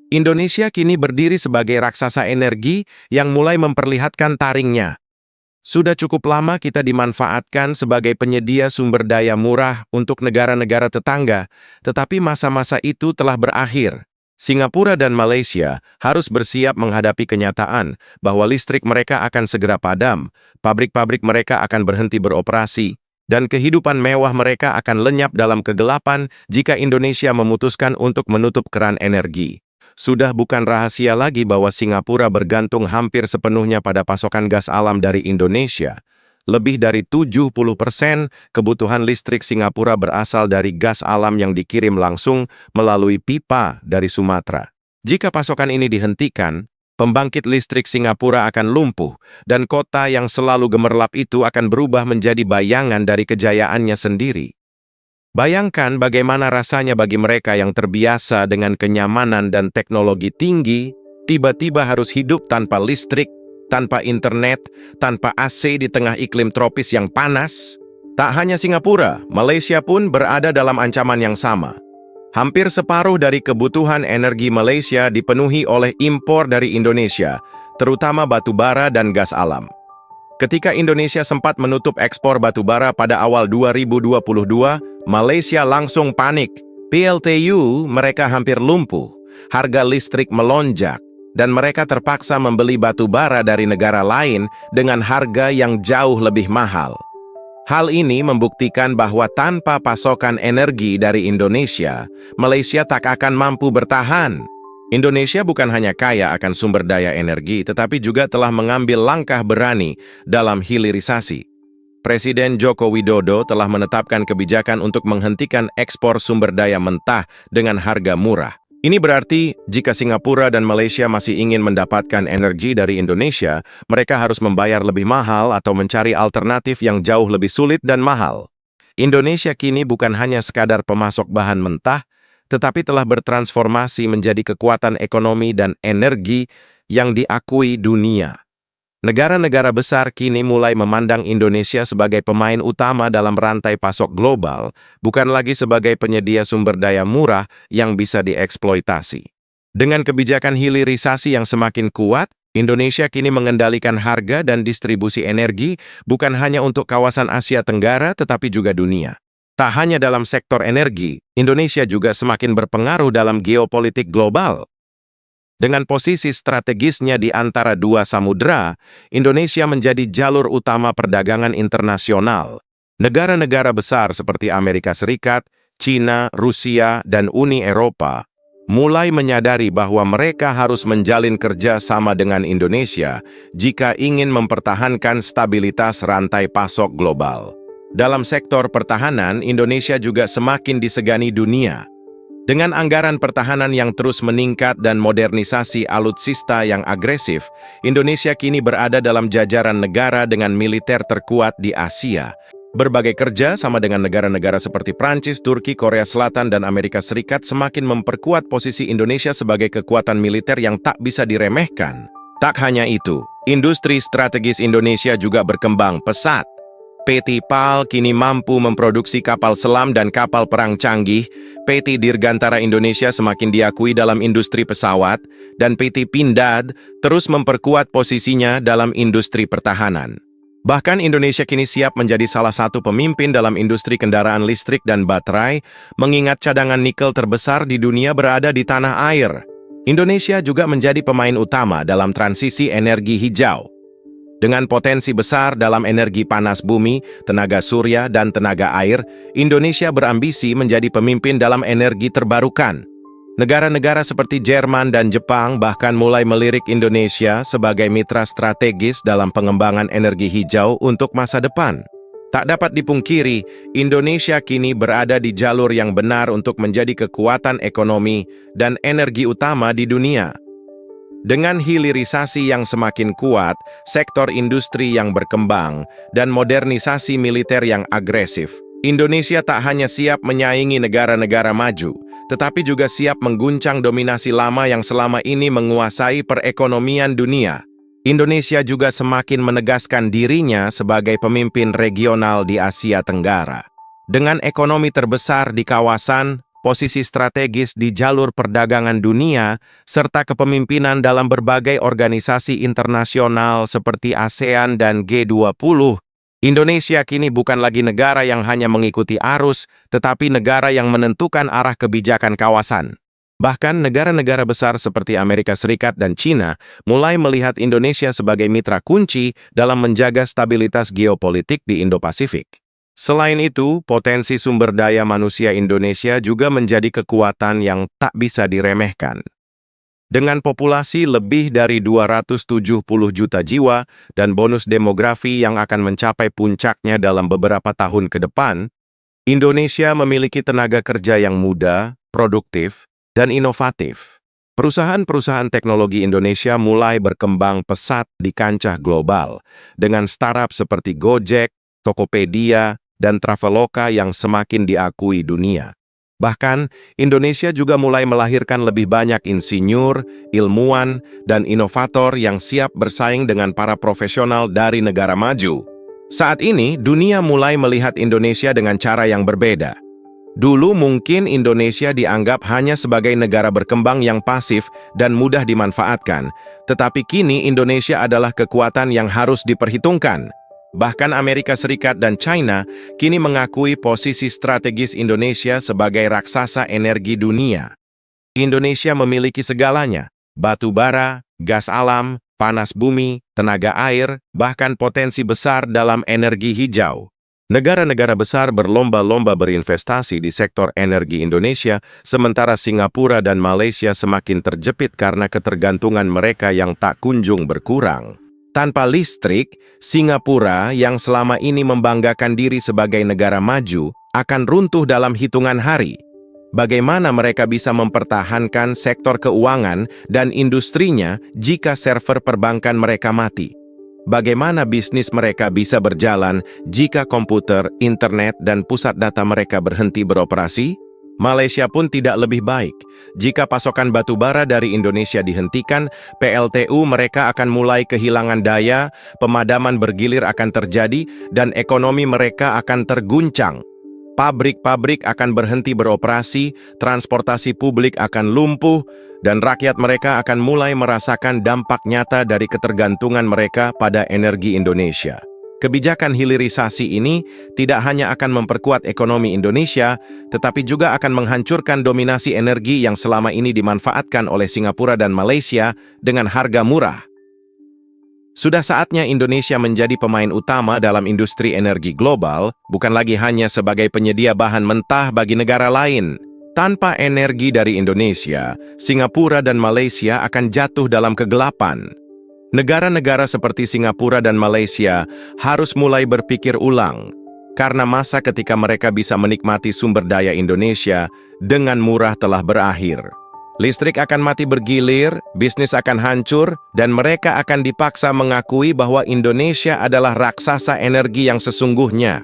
Indonesia kini berdiri sebagai raksasa energi yang mulai memperlihatkan taringnya. Sudah cukup lama kita dimanfaatkan sebagai penyedia sumber daya murah untuk negara-negara tetangga, tetapi masa-masa itu telah berakhir. Singapura dan Malaysia harus bersiap menghadapi kenyataan bahwa listrik mereka akan segera padam, pabrik-pabrik mereka akan berhenti beroperasi, dan kehidupan mewah mereka akan lenyap dalam kegelapan jika Indonesia memutuskan untuk menutup keran energi. Sudah bukan rahasia lagi bahwa Singapura bergantung hampir sepenuhnya pada pasokan gas alam dari Indonesia. Lebih dari 70% kebutuhan listrik Singapura berasal dari gas alam yang dikirim langsung melalui pipa dari Sumatera. Jika pasokan ini dihentikan, pembangkit listrik Singapura akan lumpuh, dan kota yang selalu gemerlap itu akan berubah menjadi bayangan dari kejayaannya sendiri. Bayangkan bagaimana rasanya bagi mereka yang terbiasa dengan kenyamanan dan teknologi tinggi, tiba-tiba harus hidup tanpa listrik, tanpa internet, tanpa AC di tengah iklim tropis yang panas. Tak hanya Singapura, Malaysia pun berada dalam ancaman yang sama. Hampir separuh dari kebutuhan energi Malaysia dipenuhi oleh impor dari Indonesia, terutama batu bara dan gas alam. Ketika Indonesia sempat menutup ekspor batubara pada awal 2022, Malaysia langsung panik. PLTU mereka hampir lumpuh, harga listrik melonjak, dan mereka terpaksa membeli batubara dari negara lain dengan harga yang jauh lebih mahal. Hal ini membuktikan bahwa tanpa pasokan energi dari Indonesia, Malaysia tak akan mampu bertahan. Indonesia bukan hanya kaya akan sumber daya energi, tetapi juga telah mengambil langkah berani dalam hilirisasi. Presiden Joko Widodo telah menetapkan kebijakan untuk menghentikan ekspor sumber daya mentah dengan harga murah. Ini berarti, jika Singapura dan Malaysia masih ingin mendapatkan energi dari Indonesia, mereka harus membayar lebih mahal atau mencari alternatif yang jauh lebih sulit dan mahal. Indonesia kini bukan hanya sekadar pemasok bahan mentah, tetapi telah bertransformasi menjadi kekuatan ekonomi dan energi yang diakui dunia. Negara-negara besar kini mulai memandang Indonesia sebagai pemain utama dalam rantai pasok global, bukan lagi sebagai penyedia sumber daya murah yang bisa dieksploitasi. Dengan kebijakan hilirisasi yang semakin kuat, Indonesia kini mengendalikan harga dan distribusi energi bukan hanya untuk kawasan Asia Tenggara tetapi juga dunia. Tak hanya dalam sektor energi, Indonesia juga semakin berpengaruh dalam geopolitik global. Dengan posisi strategisnya di antara dua samudera, Indonesia menjadi jalur utama perdagangan internasional. Negara-negara besar seperti Amerika Serikat, China, Rusia, dan Uni Eropa mulai menyadari bahwa mereka harus menjalin kerja sama dengan Indonesia jika ingin mempertahankan stabilitas rantai pasok global. Dalam sektor pertahanan, Indonesia juga semakin disegani dunia. Dengan anggaran pertahanan yang terus meningkat dan modernisasi alutsista yang agresif, Indonesia kini berada dalam jajaran negara dengan militer terkuat di Asia. Berbagai kerja sama dengan negara-negara seperti Prancis, Turki, Korea Selatan, dan Amerika Serikat semakin memperkuat posisi Indonesia sebagai kekuatan militer yang tak bisa diremehkan. Tak hanya itu, industri strategis Indonesia juga berkembang pesat. PT PAL kini mampu memproduksi kapal selam dan kapal perang canggih, PT Dirgantara Indonesia semakin diakui dalam industri pesawat, dan PT Pindad terus memperkuat posisinya dalam industri pertahanan. Bahkan Indonesia kini siap menjadi salah satu pemimpin dalam industri kendaraan listrik dan baterai, mengingat cadangan nikel terbesar di dunia berada di tanah air. Indonesia juga menjadi pemain utama dalam transisi energi hijau. Dengan potensi besar dalam energi panas bumi, tenaga surya, dan tenaga air, Indonesia berambisi menjadi pemimpin dalam energi terbarukan. Negara-negara seperti Jerman dan Jepang bahkan mulai melirik Indonesia sebagai mitra strategis dalam pengembangan energi hijau untuk masa depan. Tak dapat dipungkiri, Indonesia kini berada di jalur yang benar untuk menjadi kekuatan ekonomi dan energi utama di dunia. Dengan hilirisasi yang semakin kuat, sektor industri yang berkembang, dan modernisasi militer yang agresif, Indonesia tak hanya siap menyaingi negara-negara maju, tetapi juga siap mengguncang dominasi lama yang selama ini menguasai perekonomian dunia. Indonesia juga semakin menegaskan dirinya sebagai pemimpin regional di Asia Tenggara. Dengan ekonomi terbesar di kawasan, posisi strategis di jalur perdagangan dunia, serta kepemimpinan dalam berbagai organisasi internasional seperti ASEAN dan G20, Indonesia kini bukan lagi negara yang hanya mengikuti arus, tetapi negara yang menentukan arah kebijakan kawasan. Bahkan negara-negara besar seperti Amerika Serikat dan China mulai melihat Indonesia sebagai mitra kunci dalam menjaga stabilitas geopolitik di Indo-Pasifik. Selain itu, potensi sumber daya manusia Indonesia juga menjadi kekuatan yang tak bisa diremehkan. Dengan populasi lebih dari 270 juta jiwa dan bonus demografi yang akan mencapai puncaknya dalam beberapa tahun ke depan, Indonesia memiliki tenaga kerja yang muda, produktif, dan inovatif. Perusahaan-perusahaan teknologi Indonesia mulai berkembang pesat di kancah global, dengan startup seperti Gojek, Tokopedia, dan Traveloka yang semakin diakui dunia. Bahkan, Indonesia juga mulai melahirkan lebih banyak insinyur, ilmuwan, dan inovator yang siap bersaing dengan para profesional dari negara maju. Saat ini, dunia mulai melihat Indonesia dengan cara yang berbeda. Dulu mungkin Indonesia dianggap hanya sebagai negara berkembang yang pasif dan mudah dimanfaatkan, tetapi kini Indonesia adalah kekuatan yang harus diperhitungkan. Bahkan Amerika Serikat dan China kini mengakui posisi strategis Indonesia sebagai raksasa energi dunia. Indonesia memiliki segalanya: batu bara, gas alam, panas bumi, tenaga air, bahkan potensi besar dalam energi hijau. Negara-negara besar berlomba-lomba berinvestasi di sektor energi Indonesia, sementara Singapura dan Malaysia semakin terjepit karena ketergantungan mereka yang tak kunjung berkurang. Tanpa listrik, Singapura yang selama ini membanggakan diri sebagai negara maju akan runtuh dalam hitungan hari. Bagaimana mereka bisa mempertahankan sektor keuangan dan industrinya jika server perbankan mereka mati? Bagaimana bisnis mereka bisa berjalan jika komputer, internet, dan pusat data mereka berhenti beroperasi? Malaysia pun tidak lebih baik. Jika pasokan batu bara dari Indonesia dihentikan, PLTU mereka akan mulai kehilangan daya, pemadaman bergilir akan terjadi, dan ekonomi mereka akan terguncang. Pabrik-pabrik akan berhenti beroperasi, transportasi publik akan lumpuh, dan rakyat mereka akan mulai merasakan dampak nyata dari ketergantungan mereka pada energi Indonesia. Kebijakan hilirisasi ini tidak hanya akan memperkuat ekonomi Indonesia, tetapi juga akan menghancurkan dominasi energi yang selama ini dimanfaatkan oleh Singapura dan Malaysia dengan harga murah. Sudah saatnya Indonesia menjadi pemain utama dalam industri energi global, bukan lagi hanya sebagai penyedia bahan mentah bagi negara lain. Tanpa energi dari Indonesia, Singapura dan Malaysia akan jatuh dalam kegelapan. Negara-negara seperti Singapura dan Malaysia harus mulai berpikir ulang, karena masa ketika mereka bisa menikmati sumber daya Indonesia dengan murah telah berakhir. Listrik akan mati bergilir, bisnis akan hancur, dan mereka akan dipaksa mengakui bahwa Indonesia adalah raksasa energi yang sesungguhnya.